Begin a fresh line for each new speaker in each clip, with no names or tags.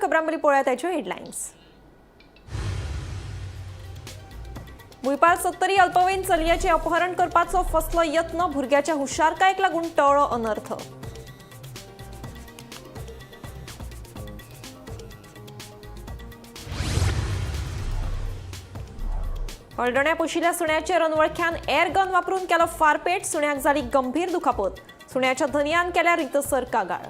खबरांवरली पळोवया त्याच्यो हेडलायन्स। भुईपाल सत्तरी अल्पवयीन चलयेचें अपहरण करपाचो फसलो यत्न, भुरग्याच्या हुशारकायेक लागून टळ्ळो अनर्थ। हळदण्या पोशिल्ल्या सुण्याचेर अनवळख्यान एअर गन वापरून केलो फारपेट, सुण्याक जाली गंभीर दुखापत, सुण्याच्या धनयान केल्या रितसर कागाळ।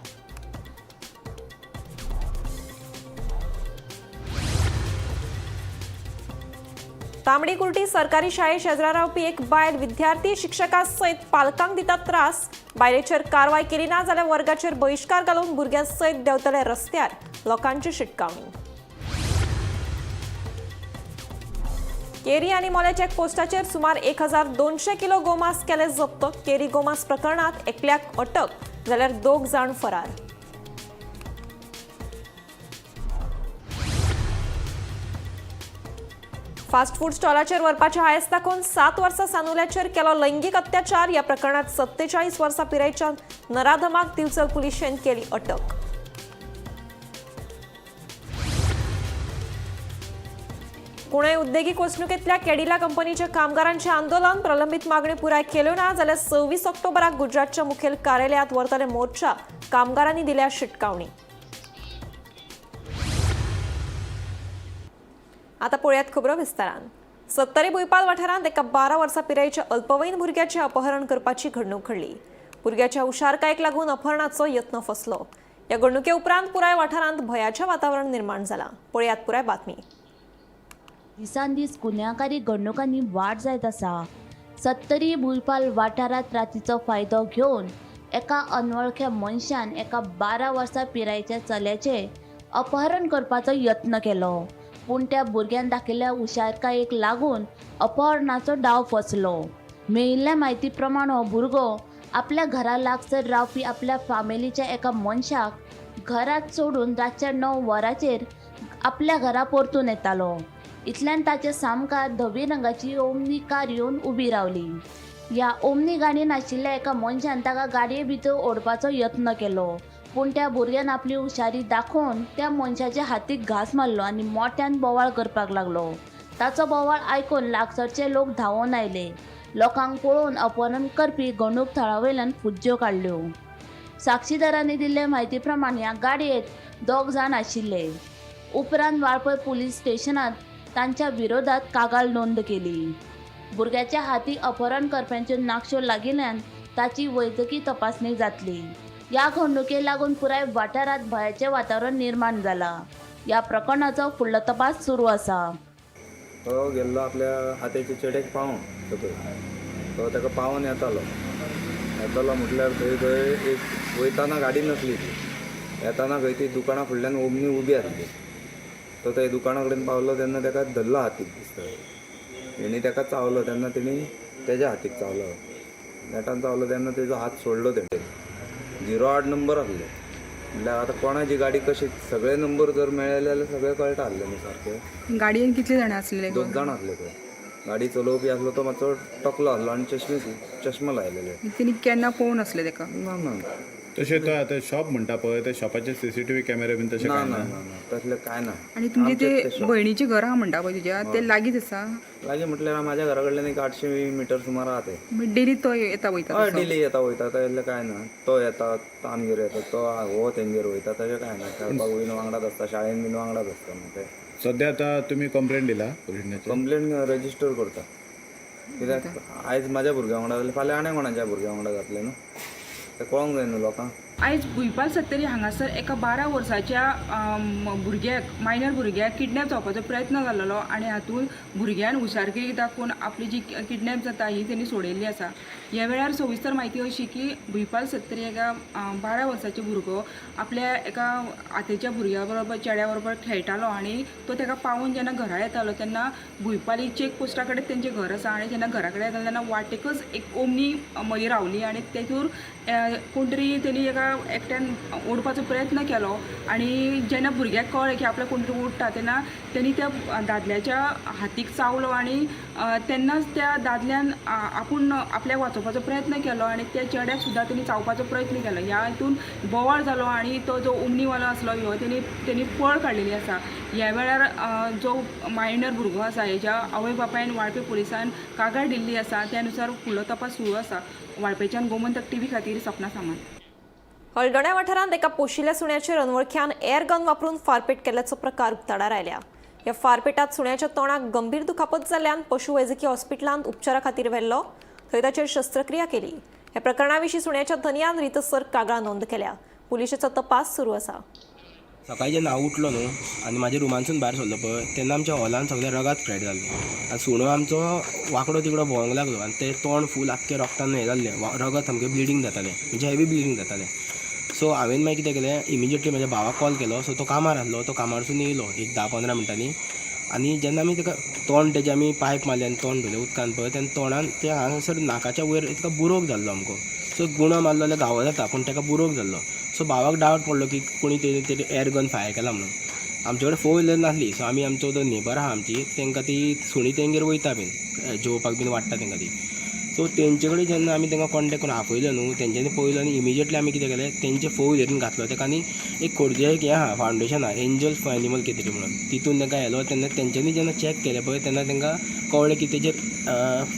तांबडी कुर्टी सरकारी शाळे शेजरा रावपी एक बायल विद्यार्थी शिक्षका सयत पालकांक दिता त्रास, बायलेचेर कारवाय केली ना जाल्यार वर्गाचेर बहिष्कार घालून भुरग्यां सयत देंवतले रस्त्यार, लोकांची शिटकावणी। केरी आनी मोले चेक पोस्टाचेर सुमार 1200 किलो गोमांस केले जप्त, केरी गोमांस प्रकरणात एकल्याक अटक जाल्यार 2 जाण फरार। फास्ट फूड स्टॉलाचेर व्हरपाचे हायस दाखोवन 7 वर्सां सानुल्याचेर केलो लैंगीक अत्याचार, ह्या प्रकरणात 47 वर्सां पिरायेच्या नराधमाक दिवचल पुलिशेन केली अटक। पुणे उद्देगीक वचणुकेंतल्या कॅडिला कंपनीच्या कामगारांचे आंदोलन, प्रलंबित मागणी पुराय केल्यो ना जाल्यार 26 ऑक्टोबराक गुजरातच्या मुखेल कार्यालयात व्हरतले मोर्चा, कामगारांनी दिल्या शिटकावणी। आता पळयात खबरो विस्तारान। सत्तरी भुईपाल वाठारांत एका 12 वर्सां पिरायेच्या अल्पवयीन भुरग्याचें अपहरण करपाची घडणूक घडली। भुरग्याच्या हुशारकायेक लागून अपहरणाचो यत्न फसलो। ह्या घडणुके उपरांत पुराय वाठारांत भयाचें वातावरण निर्माण जालां। पळयात पुराय बातमी।
दिसान दीस गुन्यांवकारी घडणुकांनी वाड जायत आसा। सत्तरी भुईपाल वाठारांत रातीचो फायदो घेवन एका अनवळख्या मनशान एका 12 वर्सां पिरायेच्या चल्याचें अपहरण करपाचो यत्न केलो, पूण त्या भुरग्यान दाखयल्ल्या हुशारकायेक लागून अपहरणाचो डाव फसलो। मेळिल्ल्या म्हायती प्रमाण हो भुरगो आपल्या घरा लागसर रावपी आपल्या फामिलीच्या एका मनशाक घरात सोडून रातच्या 9 वरांचेर आपल्या घरा परतून येतालो। इतल्यान ताचे सामकार धवी रंगाची ओमनी कार येवन उबी रावली। ह्या ओमनी गाडयेन आशिल्ल्या एका मनशान ताका गाडये भितर ओडपाचो यत्न केलो, पूण त्या भुरग्यान आपली हुशारी दाखोवन त्या मनशाच्या हातीक घास मारलो आनी मोठ्यान बोवाळ करपाक लागलो। ताचो बोवाळ आयकून लागसरचे लोक धांवून आयले। लोकांक पळोवन अपहरण करपी घडणूक थळावयल्यान फुज्ज्यो काडल्यो। साक्षीदारांनी दिल्ले म्हायती प्रमाण ह्या गाडयेंत 2 जाण आशिल्ले। उपरांत वाळपय पुलीस स्टेशनांत तांच्या विरोधात कागाळ नोंद केली। भुरग्याच्या हातीक अपहरण करप्यांच्यो नाक्षो लागिल्ल्यान ताची वैजकी तपासणी जातली। ह्या घडणुके लागून पुराय वाठारांत भयाचें वातावरण निर्माण जालां। ह्या प्रकरणाचो फुडलो तपास सुरू आसा।
तो गेल्लो आपल्या हात्याच्या चेडेक पावोन तो ताका पावोन येतालो म्हटल्यार थंय एक वयताना गाडी नसली ती, येताना खंय ती दुकाना फुडल्यान ओमनी उबी आसली। तो त्या दुकाना कडेन पावलो तेन्ना ताका धरलो हातीक दिसता। हेणी ताका चावलो तेन्ना तेणी तेज्या हातीक चावलो। नेटान चावलो तेन्ना तेजो हात सोडलो तेणें। 08 नंबर आसले म्हटल्यार आतां कोणाची गाडी कशी सगळे नंबर जर मेळ्ळे जाल्यार सगळें कळटा आसलें न्ही सारकें।
गाडयेन कितले जाण आसलेले?
2 जाण आसले ते। गाडी चलोवपी आसलो तो मातसो टकलो आसलो आनी चश्मा लायलेले।
तेणी केन्ना पळोवन आसले तेका?
ना
तशें तो आतां शॉप म्हणटा पळय त्या शॉपाचे CCTV कॅमेरे बीन तशें
ना
कांय
ना
ना?
ना ना तसलें कांय ना।
आणि तुमचे ते भयणीचे घर आहा म्हणटा पळय तुज्या, ते लागींच आसा?
लागीं म्हटल्यार म्हाज्या घरा कडल्यान एक 800 मिटर सुमार आहा ते।
डेली तो येता वयता?
हय डेली येता वयता तसलें कांय ना। तो येता तो आमगेर येता, तो हो तेंगेर वयता, तशें कांय ना। खेळपाक बीन वांगडाच आसता, शाळेन बीन वांगडाच आसता न्हू ते।
सद्या आतां तुमी कंप्लेंट दिला पुलीस स्टेशनाचेर?
कंप्लेंट रजिस्टर करता, कित्याक आयज म्हाज्या भुरग्यां वांगडा जाल्यार फाल्यां आनी कोणाच्या भुरग्यां वांगडा जातलें न्हू, तें कळोंक जाय न्हू लोकांक।
आयज भुईपाल सत्तरी हांगासर एका 12 वर्साच्या भुरग्याक मायनर भुरग्याक किडनॅप जावपाचो प्रयत्न जाल्लो आनी हातूंत भुरग्यान हुशारकी दाखोवन आपली जी किडनॅप जाता ही तेणी सोडयल्ली आसा। ह्या वेळार सविस्तर म्हायती अशी की भुईपाल सत्तरी एका 12 वर्साचो भुरगो आपल्या एका आतेच्या भुरग्या बरोबर चेड्या बरोबर खेळटालो आनी तो ताका पावोवन जेन्ना घरा येतालो तेन्ना भुईपाली चेक पोस्टा कडेन तेंचें घर आसा आनी जेन्ना घरा कडेन येतालो तेन्ना वाटेकच एक ओमनी मदीं रावली आनी तेतूर कोण तरी तेणी एका एकट्यान ओडपाचो प्रयत्न केलो आणि जेन्ना भुरग्याक कळ्ळें की आपल्याक कोण तरी ओडटा तेन्ना त्यांनी त्या दादल्याच्या हातीक चावलो आणि तेन्नाच त्या दादल्यान आपूण आपल्याक वाचोवपाचो प्रयत्न केलो आणि त्या चेड्याक सुद्दां तेणी चावपाचो प्रयत्न केलो. ह्या हितून बोवाळ जालो आणि तो जो उमनीवालो आसलो ह्यो तेणी पळ काडलेली आसा. ह्या वेळार जो मायनर भुरगो आसा हेज्या आवय बापायन वाळपय पुलिसान कागाळ दिल्ली आसा. त्या अनुसार फुडलो तपास सुरू आसा. वाळपयच्यान गोमंतक टीव्ही खातीर सपना सामंत.
हळदण्या वाठारांत एका पोशिल्ल्या सुण्याचेर अनवळख्यान एअर गन वापरून फारपेट केल्याचो प्रकार उक्ताडार आयल्या. ह्या फारपेटात सुण्याच्या तोंडाक गंभीर दुखापत जाल्ल्यान पशुवैजकी हॉस्पिटलांत उपचारा खातीर व्हेल्लो. थंय ताचेर शस्त्रक्रिया केली. ह्या प्रकरणा विशीं सुण्याच्या धनयान रितसर कागाळ नोंद केल्या. पुलिशेचो तपास सुरू आसा.
सकाळी जेन्ना हांव उठलो न्हू आनी म्हाज्या रुमानसून भायर सरलो पळय तेन्ना आमच्या हॉलान सगळे रगत स्प्रेड जाल्ले आनी सुणो आमचो वांकडो तिकडो भोंवंक लागलो आनी ते तोंड फूल आख्खें रगतान हें जाल्लें रगत सामकें ब्लिडींग जातालें म्हणजे हेवी ब्लिडींग जातालें. सो हांवें मागीर कितें केलें इमिजिएटली म्हाज्या भावाक कॉल केलो. सो तो कामार आसलो तो कामारसून येयलो एक 10-15 मिनटांनी आनी जेन्ना आमी ताका तोंड तेजें आमी पायप मारलें आनी तोंड धुलें उदकान पळय तेन्ना तोंडान ते हांगासर नाकाच्या वयर ताका बुरोक जाल्लो आमकां. सो गुणो मारलो जाल्यार घावो जाता पूण ताका बुरोक जाल्लो. सो भावाक डावट पडलो की कोणी तेणी एअर गन फायर केला म्हणून. आमचे कडेन 4 व्हिलर नासली. सो आमी आमचो जो नेबर आहा आमची तांकां ती सुणी तेंगेर वयता बीन जेवपाक बीन वाडटा तांकां ती. सो तेंचे कडेन जेन्ना आमी तांकां कॉन्टेक्ट करून आपयलो न्हू तेंच्यांनी पळयलो आनी इमिजिएटली आमी कितें केलें तेंचे 4 व्हिलरीन घातलो ताका आनी एक खोर्जे एक हें आहा फावंडेशन आहा एंजल्स फॉर एनिमल केअर तरी म्हणून तितून तांकां येलो. तेन्ना तेंच्यांनी जेन्ना चॅक केलें पळय तेन्ना तांकां कळ्ळें की तेजेर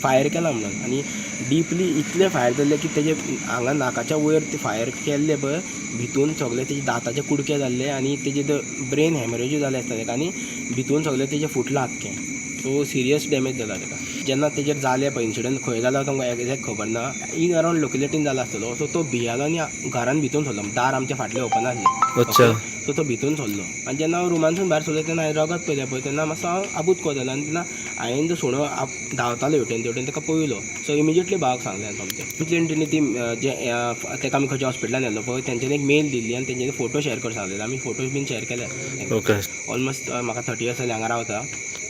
फायर केला म्हणून आनी डीपली इतलें फायर जाल्लें की तेजे हांगा नाकाच्या वयर ते फायर केल्ले पळय भितून सगळे तेजे दांताचे कुडके जाल्ले आनी तेजे ब्रेन हॅमरेज जाले आसता ताका आनी भितून सगळें तेजें फुटलां आख्खें. सो सिरियस डॅमेज जाला ताका. जेन्ना तेजेर जालें पळय इन्सिडंट खंय जाला तो एक्झॅक्ट खबर ना. इन अरावंड लोकेलिटीन जाला आसतलो. सो तो भियेलो आनी घरान भितून सरलो. दार आमचे फाटले ओपन आसले. सो तो भितून सरलो आनी जेन्ना हांव रुमानसून भायर सरलो तेन्ना हांवें रगत पळयलें पळय तेन्ना मातसो हांव आबूत को जालो आनी तेन्ना हांवें जो सुणो धांवतालो हेवटेन ताका पळयलो. सो इमिजिएटली भावाक सांगलें सोमतें. इतलें तेणी ती जे ताका आमी खंयच्या हॉस्पिटलान व्हेल्लो पळय तेंच्यांनी एक मेल दिल्ली आनी तेंच्यांनी फोटो शेअर कर सांगलेलो. आमी फोटोज बीन शेअर केले. ऑलमोस्ट म्हाका 30 इयर्स जालीं हांगा रावता.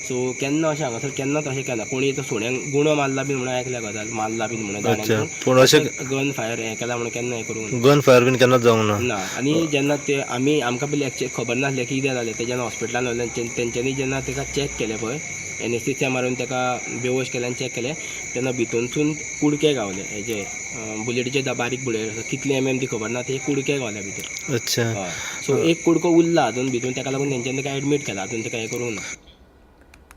सो केन्ना अशें हांगासर केन्नाच अशें केलां कोणी तो सुण्यांक गुणो मारला बीन म्हणून आयकल्या गजाल मारला बीन म्हणून
पूण अशें
गन फायर हें केला म्हणून केन्ना हें करूंक
गन फायर बीन केन्नाच जावंक
ना. आनी जेन्ना ते आमकां पयलीं एक्चुअली खबर नासलें की कितें जालें तेन्ना हॉस्पिटलान व्हेलें तेंच्यांनी जेन्ना ताका चॅक केलें पळय एनेस्थेसिया मारून ताका बेहोश केलें आनी चॅक केलें तेन्ना भितूनसून कुडके गावले हेजे बुलेटीचे बारीक बुलेट कितले ती खबर ना ते कुडके गावल्या भितर.
अच्छा.
सो एक कुडको उरला अजून भितून ताका लागून तेंच्यांनी ताका एडमीट केला अजून ताका हें करूंक ना.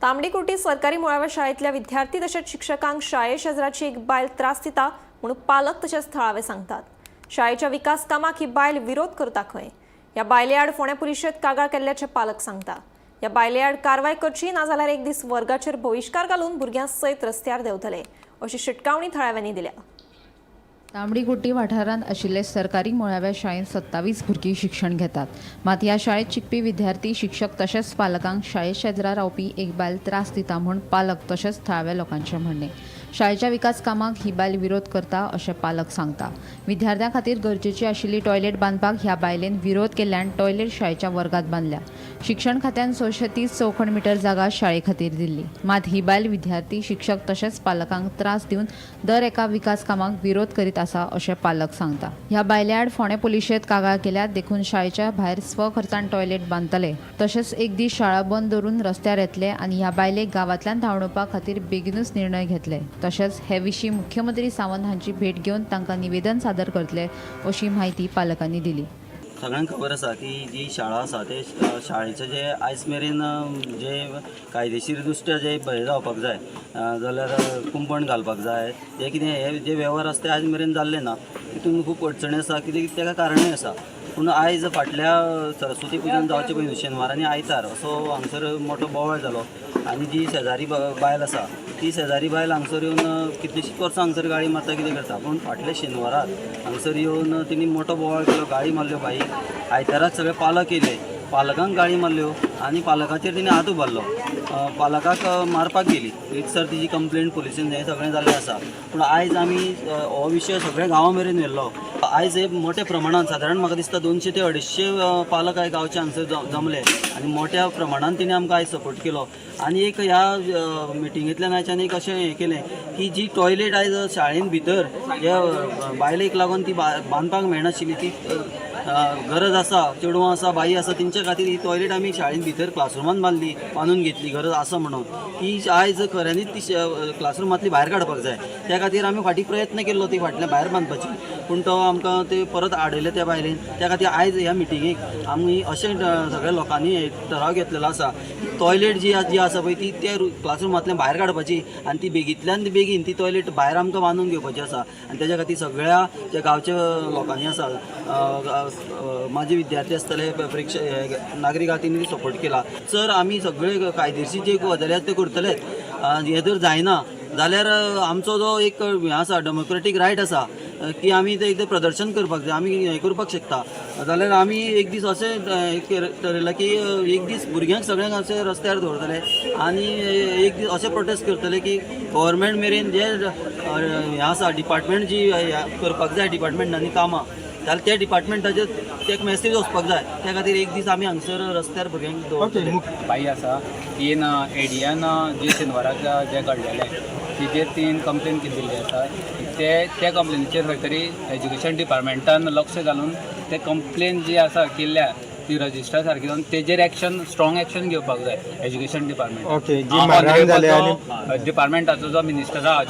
तांबडीकुर्टी सरकारी मुळाव्या शाळेंतल्या विद्यार्थी तशेंच शिक्षकांक शाळे शेजराची एक बायल त्रास दिता म्हणून पालक तशेंच थळावे सांगतात. शाळेच्या विकास कामाक ही बायल विरोध करता खंय. ह्या बायले आड फोंड्या पुलिशेंत कागाळ केल्ल्याचे पालक सांगता. ह्या बायले आड कारवाय करची नाजाल्यार एक दीस वर्गाचेर बहिष्कार घालून भुरग्यां सयत रस्त्यार देंवतले अशी शिटकावणी थळाव्यांनी दिल्या.
तांबडीकुर्टी वाठारांत आशिल्ले सरकारी मुळाव्या शाळेंत 27 भुरगीं शिक्षण घेतात. मात ह्या शाळेंत शिकपी विद्यार्थी शिक्षक तशेंच पालकांक शाळे शेजरा रावपी एक बायल त्रास दिता म्हूण पालक तशेंच थळाव्या लोकांचें म्हणणें. शाळेच्या विकास कामाक ही बायल विरोध करता अशें पालक सांगता. विद्यार्थ्यां खातीर गरजेची आशिल्ली टॉयलेट बांदपाक ह्या बायलेन विरोध केल्ल्यान टॉयलेट शाळेच्या वर्गांत बांदल्या. शिक्षण खात्यान 630 चौखण मिटर जागा शाळे खातीर दिल्ली. मात ही बायल विद्यार्थी शिक्षक तशेंच पालकांक त्रास दिवन दर एका विकास कामाक विरोध करीत आसा अशें पालक सांगता. ह्या बायल्या आड फोंड्या पुलिशेंत कागाळ केल्यात देखून शाळेच्या भायर स्वखर्चान टॉयलेट बांदतले तशेंच एक दीस शाळा बंद दवरून रस्त्यार येतले आनी ह्या बायलेक गांवांतल्यान धांवडोवपा खातीर बेगीनूच निर्णय घेतले. तशेंच हे विशीं मुख्यमंत्री सावंत हांची भेट घेवन तांकां निवेदन सादर करतले अशी माहिती पालकांनी दिली.
सगळ्यांक खबर आसा की जी शाळा आसा ते शाळेचे जे आयज मेरेन जे कायदेशीर दृश्ट्या जे हें जावपाक जाय जाल्यार कुंपण घालपाक जाय जे कितें हे जे वेव्हार आसा ते आयज मेरेन जाल्ले ना. तितून खूब अडचणी आसा कित्याक ताका कारणूय आसा. पूण आयज फाटल्या सरस्वती पुजन जावचे पयलीं शेनवार आनी आयतार असो हांगसर मोठो बोवाळ जालो आनी जी शेजारी बायल आसा ती शेजारी बायल हांगसर येवन कितलींशींच वर्सां हांगसर गाळी मारता कितें करता पूण फाटल्या शेनवाराक हांगसर येवन तेणी मोठो बोवाळ केलो गाळी मारल्यो बाईक आयताराक सगळे पालक येयले पालकांक गाळी मारल्यो आनी पालकाचेर तेणी हात उबारलो. पालकाक मारपाक गेली रितसर तिची कंप्लेंट पुलिसेन हें सगळें जाल्लें आसा. पूण आयज आमी हो विशय सगळ्या गांवा मेरेन व्हेल्लो आयज हे मोठ्या प्रमाणात सादारण म्हाका दिसता 200 ते 250 पालक आय गांवचे हांगसर जमले आनी मोठ्या प्रमाणात तिणे आमकां आयज सपोर्ट केलो. आनी एक ह्या मिटिंगेंतल्यान आयच्यान एक अशें हें केलें की जी टॉयलेट आयज शाळेन भितर ह्या बायलेक लागून ती बांदपाक मेळनाशिल्ली ती गरज आसा, चेडवां आसा, बाई आसा, तेंच्या खातीर ही टॉयलेट आमी शाळेन भितर क्लासरुमान बांदून घेतली गरज आसा म्हणून. ती आयज खऱ्यांनीच ती क्लासरुमांतली भायर काडपाक जाय. त्या खातीर आमी फाटीं प्रयत्न केल्लो ती फाटल्या भायर बांदपाची, पूण तो आमकां ते परत आडयले त्या बायलेन. त्या खातीर आयज ह्या मिटिंगेक आमी अशें सगळ्या लोकांनी एक ठराव घेतलेलो आसा की टॉयलेट जी आसा पळय ती त्या क्लासरुमांतल्यान भायर काडपाची आनी ती बेगींतल्यान बेगीन ती टॉयलेट भायर आमकां बांदून घेवपाची आसा. आनी तेच्या खातीर सगळ्या ज्या गांवच्या लोकांनी आसा, माझे विद्यार्थी आसतले, नागरीक आहा तेणी सपोर्ट केला. सर आमी सगळे कायदेशीर जे गजाली आसा ते करतले. हे जर जायना जाल्यार आमचो जो एक हें आसा डेमोक्रेटीक रायट आसा की आमी ते प्रदर्शन करपाक जाय, आमी हें करपाक शकता. जाल्यार आमी एक दीस अशें ठरयलां की एक दीस भुरग्यांक सगळ्यांक अशें रस्त्यार दवरतले आनी एक दीस अशें प्रोटेस्ट करतले की गव्हर्मेंट मेरेन जे हें आसा डिपार्टमेंट जी करपाक जाय डिपार्टमेंटांनी कामां जाल्यार त्या डिपार्टमेंटाचेर एक मेसेज वचपाक जाय. त्या खातीर एक दीस आमी हांगसर रस्त्यार भुरग्यांक दवरतले.
बाई आसा तीन एडियान जे शेनवाराक जे घडलेले तिचेर तीन कंप्लेन केल्ली आसा. त्या कंप्लेनीचेर खंय तरी एज्युकेशन डिपार्टमेंटान लक्ष घालून ते कंप्लेन जी आसा केल्ल्या ती रजिस्टर सारकी जावन तेजेर स्ट्रॉंग एक्शन घेवपाक जाय एज्युकेशन डिपार्टमेंट. डिपार्टमेंटाचो जो मिनिस्टर आहा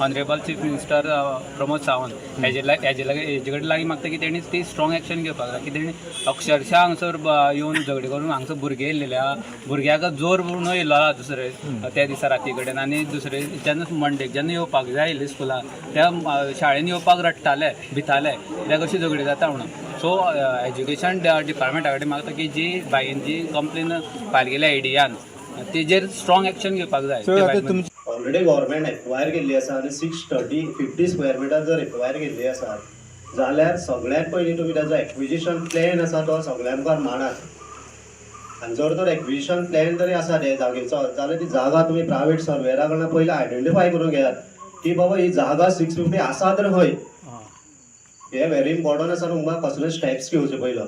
honourable chief minister Pramod Sawant हेजे कडेन लागीं मागता की तेणी ती स्ट्रॉंग एक्शन घेवपाक जाय. की तेणी अक्षरशा हांगसर येवन झगडी करून हांगसर भुरगे येयल्लेले आहा, भुरग्याक जोर म्हणून येयल्लो आहा दुसरे त्या दिसा राती कडेन. आनी दुसरे जेन्ना मंडेक जेन्ना येवपाक जाय आयिल्ले स्कुलाक त्या शाळेन येवपाक रडटाले, भिताले कित्याक अशी झगडी जाता म्हणून. सो एज्युकेशन डिपार्टमेंटा कडेन मागता की जी बायेन जी कंप्लेन फायल केल्या एडियान तेजेर स्ट्रॉंग एक्शन घेवपाक जाय.
ऑलरेडी गव्हर्मेंट एक्वायर केल्ली आसा आनी 650 स्क्वेअर मिटर जर एक्वायर केल्ली आसा जाल्यार सगळ्यात पयलीं तुमी ताजो एक्विजिशन प्लॅन आसा तो सगळ्या मुखार मांडात. आनी जर तर एक्विजिशन प्लॅन जरी आसा ते जागेचो जाल्यार ती जागा तुमी प्रायवेट सर्वेरा कडल्यान पयलीं आयडेंटिफाय करून घेयात की बाबा ही जागा 650 आसा तर खंय. हे व्हेरी इम्पॉर्टंट आसा तुमकां कसले स्टेप्स घेवचे पयलो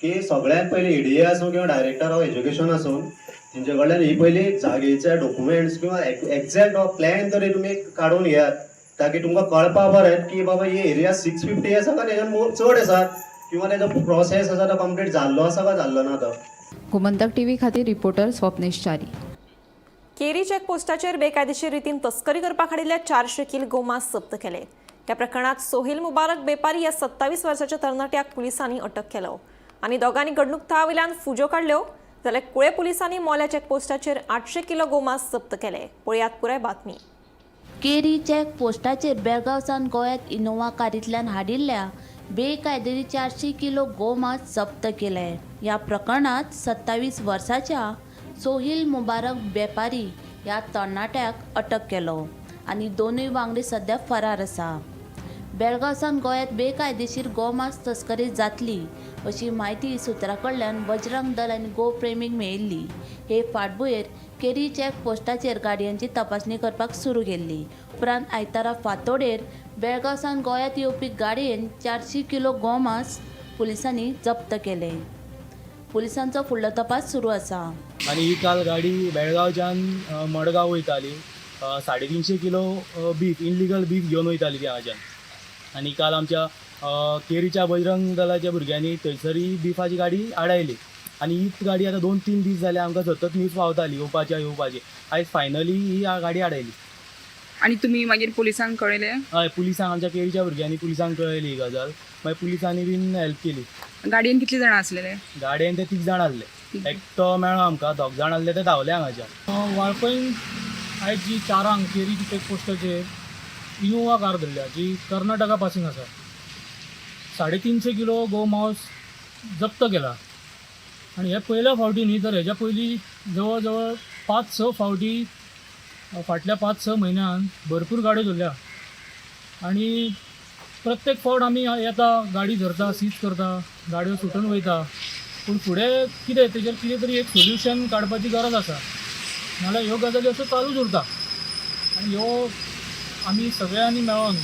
की सगळ्यात पयलीं एडीए आसूं किंवा डायरेक्टर ऑफ एज्युकेशन आसूं तेंचे कडल्यान ही पयली जागेचे डॉक्युमेंट्स किंवा एक्झॅक्ट प्लॅन तरी तुमी काडून घेयात ताकी तुमकां कळपा बरें की बाबा ही एरिया 650 आसा काय तेच्यान चड आसा किंवा तेजो प्रोसेस आसा तो कंप्लीट जाल्लो आसा काय जाल्लो ना तो.
गोमंतक टीव्ही खातीर रिपोर्टर स्वप्नेश चारी.
केरी चेकपोस्टाचेर बेकायदेशीर रितीन तस्करी करपा खाडिल्ले 400 किल गोमांस जप्त केले. त्या प्रकरणात सोहेल मुबारक बेपारी या 27 वर्साच्या तरणाट्याक पुलिसांनी अटक केलो आनी दोगांनी घडणूक थळावयल्यान फुजो काडल्यो. जाल्यार कुळे पुलिसांनी मोल्या चेकपोस्टाचेर 800 किलो गोमांस जप्त केले. पळयात पुराय बातमी.
केरी चेक पोस्टाचेर बेळगांवसान गोंयांत इनोवा कारींतल्यान हाडिल्ल्या बेकायदेरी 400 किलो गोमांस जप्त केले. ह्या प्रकरणात 27 वर्साच्या सोहेल मुबारक बेपारी ह्या तरणाट्याक अटक केलो आनी दोनूय वांगडी सध्या फरार आसा. बेळगांवसान गोंयांत बेकायदेशीर गोमांस तस्करी जातली अशी म्हायती सुत्रां कडल्यान बजरंग दल आनी गोप्रेमीक मेळिल्ली. हे फाटभुंयेर केरी चेक पोस्टाचेर गाडयांची तपासणी करपाक सुरू केल्ली. उपरांत आयतारा फांतोडेर बेळगांवसान गोंयांत येवपी गाडयेन 400 किलो गोमांस पुलिसांनी जप्त केले. पुलिसांचो फुडलो तपास सुरू आसा.
आनी ही काल गाडी बेळगांवच्यान मडगांव वयताली 350 किलो बीफ इनलिगल बीफ घेवन वयताली ती हांगाच्यान. आनी काल आमच्या केरीच्या बजरंग दलाच्या भुरग्यांनी थंयसरी बिफाची गाडी आडायली आनी हीच गाडी आतां 2-3 दीस जाले आमकां सतत न्यूज पावताली येवपाची. आयज फायनली ही गाडी आडायली.
आणि तुम्ही मागीर पुलिसांक कळयले?
हय, पुलिसांक आमच्या केरीच्या भुरग्यांनी पुलिसांक कळयली ही गजाल. मागीर पुलिसांनी बीन हेल्प केली.
गाडयेन कितले जाण आसलेले?
गाडयेन ते 3 जाण आसले. एकटो मेळ्ळो आमकां, 2 जाण आसले ते धांवले हांगाच्यान.
वाळपय आयज जी 4 केरी चेक पोस्टाचेर इनोवा कार धरल्या जी कर्नाटका पासींग आसा. 350 किलो गोमांस जप्त केला. आनी हे पयल्या फावटी न्ही तर हेज्या पयलीं जवळ जवळ 5-6 फावटी फाटल्या 5-6 म्हयन्यान भरपूर गाड्यो धरल्या. आनी प्रत्येक फावट आमी येता गाडी धरता, सीज करता, गाडयो सुटून वयता. पूण फुडें कितें तेजेर कितें तरी एक सोल्युशन काडपाची गरज आसा, नाल्यार ह्यो गजाली अश्यो चालूच उरता. आनी ह्यो आमी सगळ्यांनी मेळोन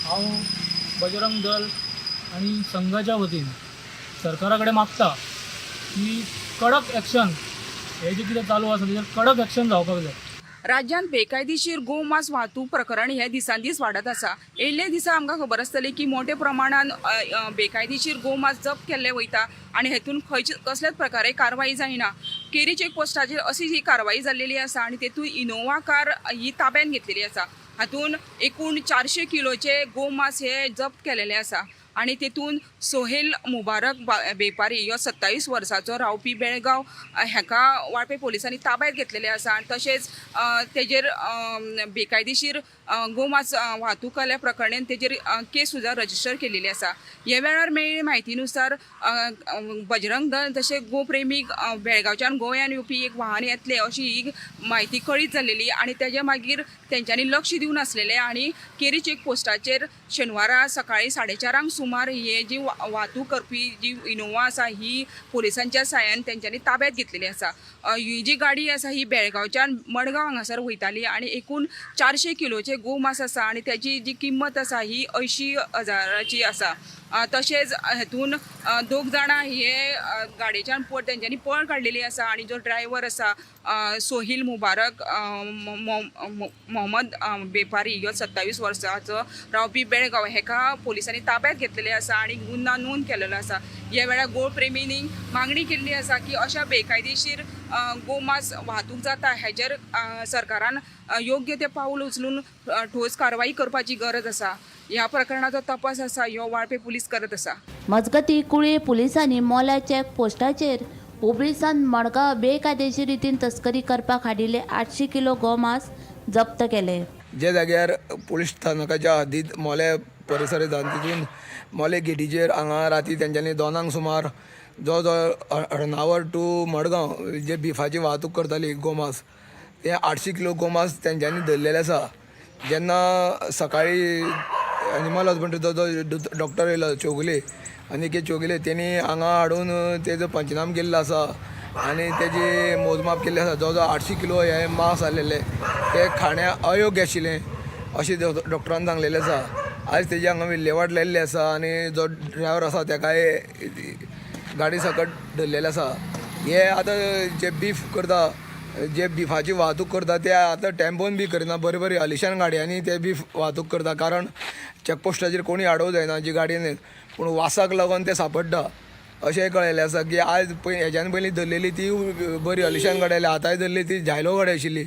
हांव बजरंग दल आणि संघाच्या वतीन सरकाराकडे मागता की कडक ॲक्शन हे जे कितें चालू आसा तेजेर कडक ॲक्शन जावपाक जाय.
राज्यांत बेकायदेशीर गोमांस वाहतूक प्रकरण हे दिसान दीस वाडत आसा. येयल्ले दिसा आमकां खबर आसतली की मोठ्या प्रमाणान बेकायदेशीर गोमांस जप्त केल्ले वयता आनी हेतून कसल्याच प्रकारे कारवाई जायना. केरी चेक पोस्टाचेर अशी ही कारवाई जाल्लेली आसा आनी तेतून इनोवा कार ही ताब्यात घेतलेली आसा. हातून एकूण 400 किलोचे गोमांस हे जप्त केलेले आसा आणि तेतून सोहेल मुबारक बेपारी हो 27 वर्साचो रावपी बेळगांव हेका वाळपे पोलिसांनी ताब्यात घेतलेले आसा आनी तशेंच तेजेर बेकायदेशीर गोमांस वाहतूक केल्ल्या प्रकरणान तेजेर केस सुद्दां रजिस्टर केलेली आसा. ह्या वेळार मेळिल्ले म्हायतीनुसार बजरंग दल तशें गोप्रेमीक बेळगांवच्यान गोंयान येवपी एक वाहन येतले अशी ही म्हायती कळीत जाल्लेली आनी तेज्या मागीर तेंच्यांनी लक्ष दिवन आसलेले आनी केरी चेक पोस्टाचेर शेनवारा सकाळी 4:30 सुमार हे जी वाहतूक करपी जी इनोवा आसा ही पोलिसांच्या साह्यान तेंच्यांनी ताब्यात घेतलेली आसा. ही जी गाडी आसा ही बेळगांवच्यान मडगांव हांगासर वयताली आनी एकूण 400 किलोचे गोमांस आसा आनी त्याची जी किंमत आसा ही 80,000ची आसा. तशेंच हेतून 2 जाणां हे गाडयेच्यान तेंच्यांनी पळ काडलेली आसा आनी जो ड्रायव्हर आसा सोहिल मुबारक मोहम्मद बेपारी ह्यो 27 वर्साचो रावपी बेळगांव हेका पोलिसांनी ताब्यात घेतलेले आसा आनी गुन्हा नोंद केलेलो आसा. ह्या वेळार गोप्रेमींनी मागणी केल्ली आसा की अशा बेकायदेशीर गोमांस वाहतूक जाता हेजेर सरकारान योग्य ते पाऊल उचलून ठोस कारवाई करपाची गरज आसा. ह्या प्रकरणाचो तपास आसा ह्यो वाळपे पुलीस करत आसा.
मजगती कुळी पुलिसांनी मोला चेक पोस्टाचेर हुबळीसान मडगांव बेकायदेशीर रितीन तस्करी करपाक हाडिल्ले 800 किलो गोमांस जप्त केले.
जे जाग्यार पुलीस स्थानकाच्या हद्दीत मोले परिसर येता तितून मोले गेटीचेर हांगा राती तेंच्यांनी 2 सुमार जो अर्णावळ टू मडगांव जे बिफाची वाहतूक करताली गोमांस ते 800 किलो गोमांस तेंच्यांनी धरलेले आसा. जेन्ना सकाळी एनिमल हजबंड्रीचो जो डॉक्टर येयलो अनिकेत चौगुले तेणी हांगा हाडून तेजो पंचनाम केल्लो आसा आनी तेजी मोजमाप केल्ली आसा. जो 800 किलो हे मांस आसलेले ते खाण्या अयोग्य आशिल्लें अशें डॉक्टरान सांगलेलें आसा. आयज तेजी हांगा विल्हेवाट लायिल्ली आसा आनी जो ड्रायव्हर आसा तेकाय गाडी सकट धरलेले आसा. हे आतां जे बीफ करता जे बिफाची वाहतूक करता ते आतां टेम्पोन बी करिना, बरी बरी अलिशान गाडयांनी ते बीफ वाहतूक करता कारण चॅकपोस्टाचेर कोणी आडोवं जायना जी गाडयेन, पूण वासाक लागून ते सांपडटा अशें कळयलें आसा की आयज हेज्यान पयलीं धरलेली ती बरी अलिशान गाडी आसली, आतांय धरली ती झायलो गाडी आशिल्ली,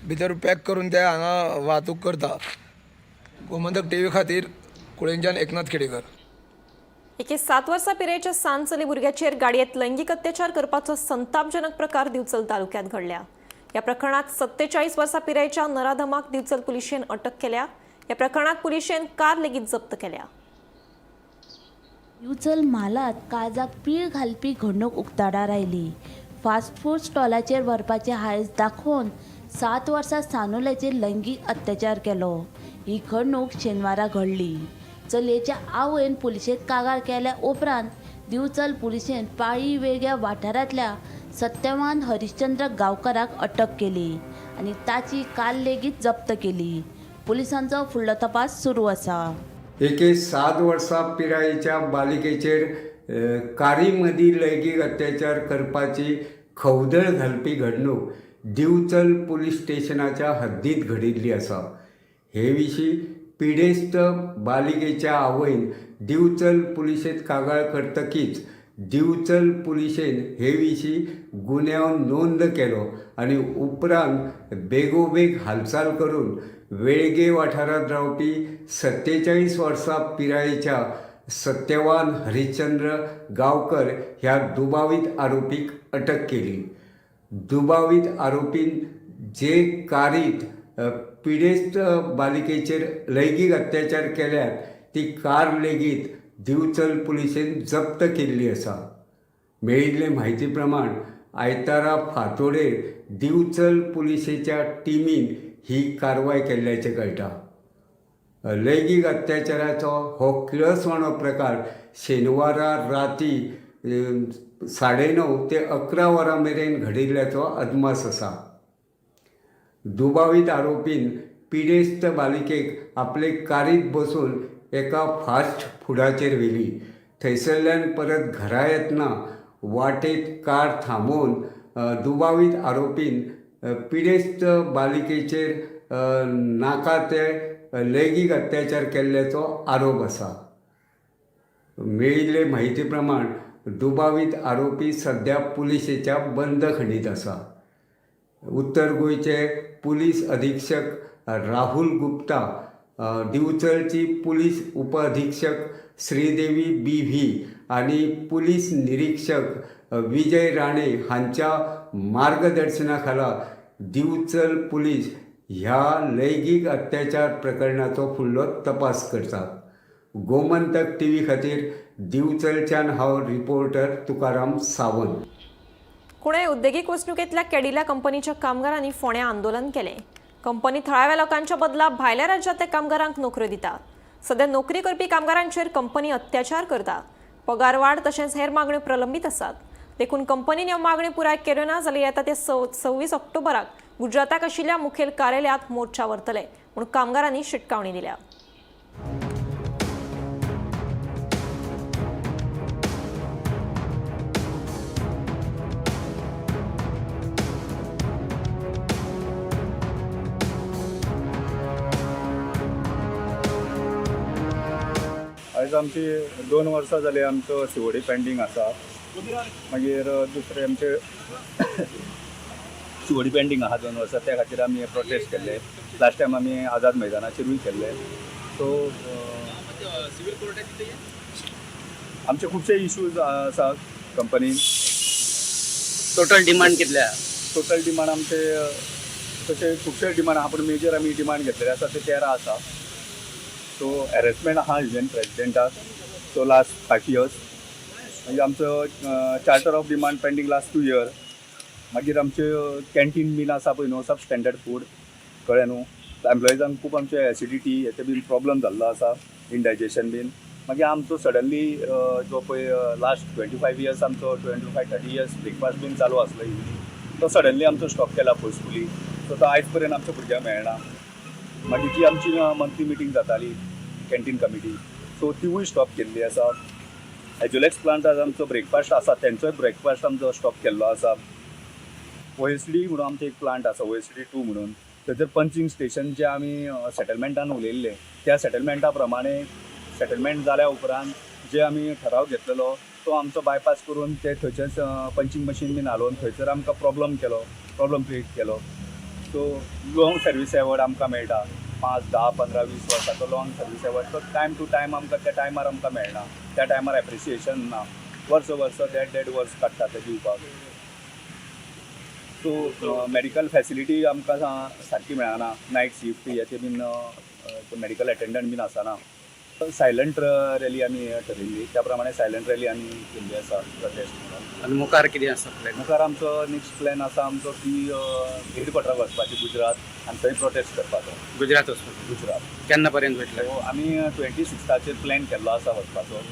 भितर पॅक करून ते हांगा वाहतूक करता. गोमंतक टीव्ही खातीर कुळेंच्यान एकनाथ खेडेकर.
एके 7 वर्सां पिरायेच्या सांचली भुरग्याचेर गाडयेंत लैंगीक अत्याचार करपाचो संतापजनक प्रकार दिवचल तालुक्यांत घडल्या. या प्रकरणात 47 वर्सां पिरायेच्या नराधमाक दिवचल पुलिशेन अटक केल्या. या प्रकरणात पुलिशेन कार लेगीत जप्त केल्या.
दिवचल म्हालात काळजाक पीळ घालपी घडणूक उक्ताडार आयली. फास्ट फूड स्टॉलाचेर व्हरपाचे हायज दाखोवन 7 वर्सां सानुल्याचेर लैंगीक अत्याचार केलो. ही घडणूक शेनवारा घडली. चलयेच्या आवयन पुलिशेक कागाळ केल्या उपरांत दिवचल पुलिशेन पाळी वेगळ्या वाठारांतल्या सत्यवान हरिश्चंद्र गांवकाराक अटक केली आनी ताची कार लेगीत जप्त केली. पुलिसांचो फुडलो तपास सुरू आसा.
एके 7 वर्सां पिरायेच्या बालिकेचेर कारी मदीं लैंगीक अत्याचार करपाची खवदळ घालपी घडणूक दिवचल पुलीस स्टेशनाच्या हद्दींत घडिल्ली आसा. हे विशीं पिडेस्त बालिकेच्या आवयन दिवचल पुलिशेंत कागाळ करतकीच दिवचल पुलिशेन हे विशीं गुन्यांव नोंद केलो आनी उपरांत बेगोबेग हालचाल करून वेळगे वाठारांत रावपी 47 वर्सां पिरायेच्या सत्यवान हरिश्चंद्र गांवकर ह्या दुबावीत आरोपीक अटक केली. दुबावीत आरोपीन जे कारीत पिडेस्त बालिकेचेर लैंगीक अत्याचार केल्यात ती कार लेगीत दिवचल पुलिशेन जप्त केल्ली आसा. मेळिल्ले म्हायती प्रमाण आयतारा फांतोडेर दिवचल पुलिशेच्या टिमीन ही कारवाय केल्ल्याचें कळटा. लैंगीक अत्याचाराचो हो किळसवाणो प्रकार शेनवारा राती 9:30 ते 11 वरां मेरेन घडिल्ल्याचो अदमास आसा. दुबावीत आरोपीन पिडेस्त बालिकेक आपले कारीत बसून एका फास्ट फुडाचेर व्हेली. थंयसरल्यान परत घरा येतना वाटेत कार थांबोवन दुबावीत आरोपीन पिडेस्त बालिकेचेर नाका ते लैंगीक अत्याचार केल्ल्याचो आरोप आसा. मेळिल्ले म्हायती प्रमाण दुबावीत आरोपी सध्या पुलिशेच्या बंदखणीत आसा. उत्तर गोंयचे पुलीस अधीक्षक राहुल गुप्ता, दिवचलची पुलीस उप अधीक्षक श्रीदेवी BV आनी पुलीस निरीक्षक विजय राणे हांच्या मार्गदर्शना खाला दिवचल पुलीस ह्या लैंगीक अत्याचार प्रकरणाचो फुडलो तपास करतात. गोमंतक TV खातीर दिवचलच्यान हांव रिपोर्टर तुकाराम सावंत.
कुणे उद्देगीक वचणुकेंतल्या कॅडिला कंपनीच्या कामगारांनी फोंड्या आंदोलन केलें. कंपनी थळाव्या लोकांच्या बदला भायल्या राज्यांतल्या कामगारांक नोकऱ्यो दिता. सध्या नोकरी करपी कामगारांचेर कंपनी अत्याचार करता. पगार वाड तशेंच हेर मागण्यो प्रलंबीत आसात. देखून कंपनीन ह्यो मागण्यो पुराय केल्यो ना जाल्यार येता ते 26 ऑक्टोबराक गुजराताक आशिल्ल्या मुखेल कार्यालयात मोर्चा व्हरतले म्हूण कामगारांनी शिटकावणी दिल्या.
आयज आमची 2 वर्सां जाली आमचो COD पेंडींग आसा. मागीर दुसरे आमचे COD पेंडींग आहा 2 वर्सां, त्या खातीर आमी प्रोटेस्ट केल्ले. लास्ट टायम आमी आझाद मैदानाचेरूय केल्ले. सो आमचे खुबशे इश्यूज आसा कंपनीन.
टोटल डिमांड कितले?
टोटल डिमांड आमचे तशे खुबशे डिमांड आहा, पूण मेजर आमी डिमांड घेतलेले आसा ते 13 आसा. सो हॅरेसमेंट आहा इवन प्रेसिडेंटाक, सो लास्ट 5 years. मागीर आमचो charter of demand pending last 2 years. मागीर आमचे कॅन्टीन बीन आसा पळय न्हू, सब स्टँडर्ड फूड, कळ्ळें न्हू. एम्प्लॉइजांक खूब आमचे एसिडिटी हेचे बीन प्रॉब्लम जाल्लो आसा, इंडायजेशन बीन. मागीर आमचो सडनली जो पळय लास्ट 25 years आमचो 25-30 years ब्रेकफास्ट बीन चालू आसलो इवनिंग, तो सडनली आमचो स्टॉप केला फोर्सफुली. सो तो आयज पर्यंत आमच्या भुरग्यांक मेळना. मागीर ती आमची मंथली मिटींग जाताली कॅन्टीन कमिटी, सो तिवूय स्टॉप केल्ली आसा. एज्युलेक्स प्लांटार आमचो ब्रेकफास्ट आसा, तेंचोय ब्रेकफास्ट आमचो स्टॉप केल्लो आसा. OSD म्हणून आमचो एक प्लांट आसा, OSD 2 म्हणून, थंयसर पंचिंग स्टेशन जे आमी सेटलमेंटान उलयल्ले, त्या सेटलमेंटा प्रमाणे सेटलमेंट जाल्या उपरांत जे आमी ठराव घेतलेलो तो आमचो बायपास करून ते थंयचेच पंचिंग मशीन बीन हालोवन थंयसर आमकां प्रॉब्लम क्रिएट केलो. सो लॉंग सर्वीस एवॉर्ड आमकां मेळटा, 5, 10, 15, 20 वर्साचो लॉंग सर्वीस एवॉर्ड. तो टायम टू टायम आमकां त्या टायमार आमकां मेळना, त्या टायमार एप्रिसिएशन ना. वर्स देड वर्स काडटा ते दिवपाक. सो मेडिकल फॅसिलिटी आमकां सारकी मेळना. नायट शिफ्ट हेचे बीन मेडिकल अटेंडंट बीन आसना. सायलंट रॅली आमी ठरयल्ली, त्या प्रमाणे सायलंट रॅली आमी केल्ली आसा प्रोटेस्ट.
आनी मुखार कितें आसा प्लॅन?
मुखार आमचो नेक्स्ट प्लॅन आसा आमचो की हेडक्वॉर्टराक वचपाची गुजरात आनी थंय प्रोटेस्ट करपाचो.
गुजरात वचपाचें?
गुजरात.
केन्ना पर्यंत वयतले?
सो आमी 26 प्लॅन केल्लो आसा वचपाचो.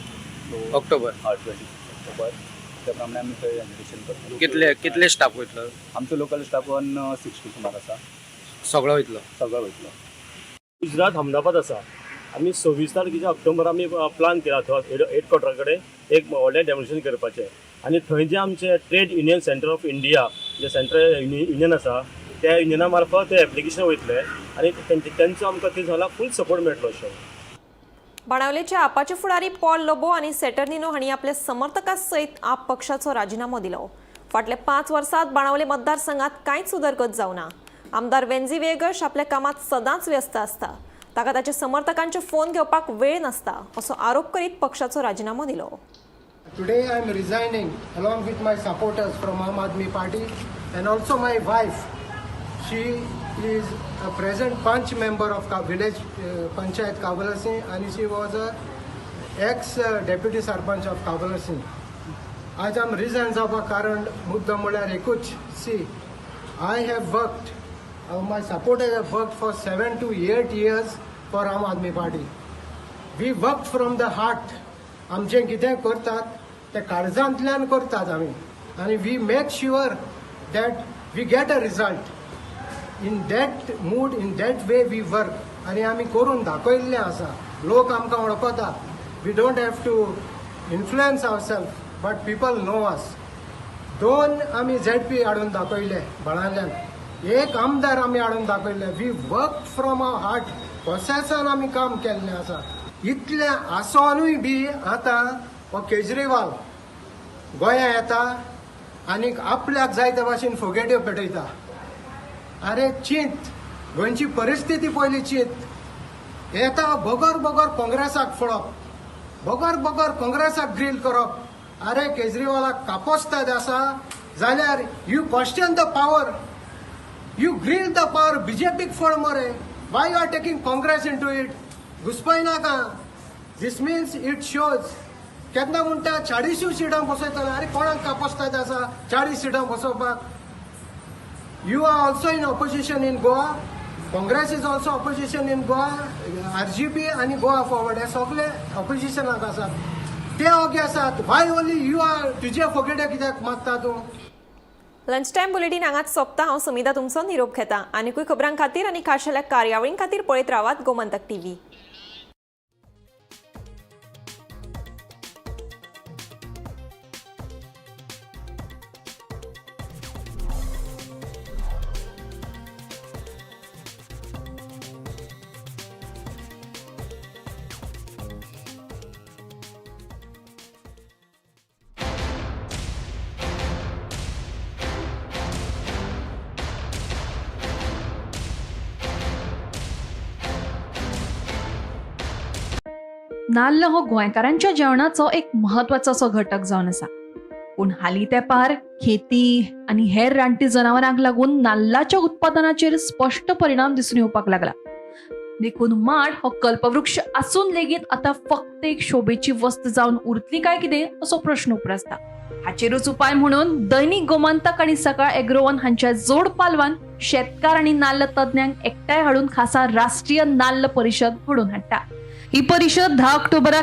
ऑक्टोबर?
26 ऑक्टोबर. त्या प्रमाणे आमी थंय एजुकेशन करतलो.
कितले स्टाफ वयतलो?
आमचो लोकल स्टाफ 160 सुमार आसा.
सगळो वयतलो?
सगळो वयतलो.
गुजरात अहमदाबाद आसा. आमी 26 तारखेच्या ऑक्टोबर आमी प्लान केला थंय हेडक्वॉर्टरा कडेन एक व्हडलें डेमोन्स्ट्रेशन करपाचें. आनी थंय जे आमचे trade union centre of India जे सेंट्रल युनियन आसा त्या युनियना मार्फत ते एप्लिकेशन वयतले आनी तेंचो आमकां ते झाला फूल सपोर्ट मेळटलो अशें.
बाणावलेच्या आपाचे फुडारी पॉल लोबो आणि सेटर्निनो हांणी आपल्या समर्थकां सयत आप पक्षाचो राजिनामो दिलो. फाटल्या 5 वर्सांत बाणावले मतदारसंघात कांयच उदरगत जावना. आमदार वेंझी वेगश आपल्या कामात सदांच व्यस्त आसता. ताका ताच्या समर्थकांचे फोन घेवपाक वेळ नासता असो आरोप करीत पक्षाचो राजिनामो दिलो.
Today I am resigning along with my supporters from Aam Aadmi Party and also my wife. She is a present Panch member of village Panchayat Kavalasi and she was a ex-deputy Sarpanch of Kavalasi. आज आम resign जावपा कारण मुद्दम म्हळ्यार एकूच. See I have worked, my supporters have worked for 7 to 8 years for Aam Aadmi Party. We worked from the heart. आमचें कितें करतात ते काळजांतल्यान करतात आमी आनी we make sure that we get a result. In that mood in that way we work आनी आमी करून दाखयल्लें आसा. लोक आमकां वळखता. We don't have to influence our self but people know us. 2 आमी ZP हाडून दाखयले बाळांतल्यान, 1 आमदार आमी हाडून दाखयले. We work from our heart. प्रोसेसान आमी काम केल्लें आसा. इतलें आसोनूय बी आतां हो केजरीवाल गोंया येता आनीक आपल्याक जाय त्या भाशेन फोगेट्यो पेटयता. अरे चिंत, गोंयची परिस्थिती पयली चिंत. येता बगर बगर काँग्रेसाक फोडप, बगर बगर काँग्रेसाक ग्रील करप. अरे केजरीवालाक कापोस्ताद आसा जाल्यार you question the power, you grill the power. बीजेपीक फोड मरे. Why you are taking Congress into it? घुसपय नाका. This means it shows. केन्ना म्हणटा 40 सिटां बसयतले. अरे कोणाक कापोस्ताद आसा 40 सिटां बसोवपाक? You are also in opposition in Goa. Congress is also opposition in Goa. RGP आनी गोवा फॉरवर्ड हे सगळे ऑपोजिशनाक आसात. ते ओके आसात. वाय ओन्ली यू आर तुजे फोगेटे कित्याक मागता तूं?
लंच टायम बुलेटिन हांगाच सोंपता. हांव सुमिता तुमचो निरोप घेता. आनीकूय खबरां खातीर आनी खाशेल्या कार्यावळीं खातीर पळयत रावात गोमंतक TV.
नाल्ल हो गोंयकारांच्या जेवणाचो एक म्हत्वाचो असो घटक जावन आसा. पूण हालीं तेंपार खेती आनी हेर रानटी जनावरांक लागून नाल्लाच्या उत्पादनाचेर स्पश्ट परिणाम दिसून येवपाक लागला. देखून माड हो कल्पवृक्ष आसून लेगीत आतां फक्त एक शोभेची वस्त जावन उरतली काय कितें असो प्रश्न उप्रासता. हाचेरूच उपाय म्हणून दैनीक गोमंतक आनी सकाळ एग्रोवन हांच्या जोड पालवान शेतकार आनी नाल्ल तज्ञांक एकठांय हाडून खासा राष्ट्रीय नाल्ल परिशद घडोवन हाडटा. ही परिशद 10 ऑक्टोबराक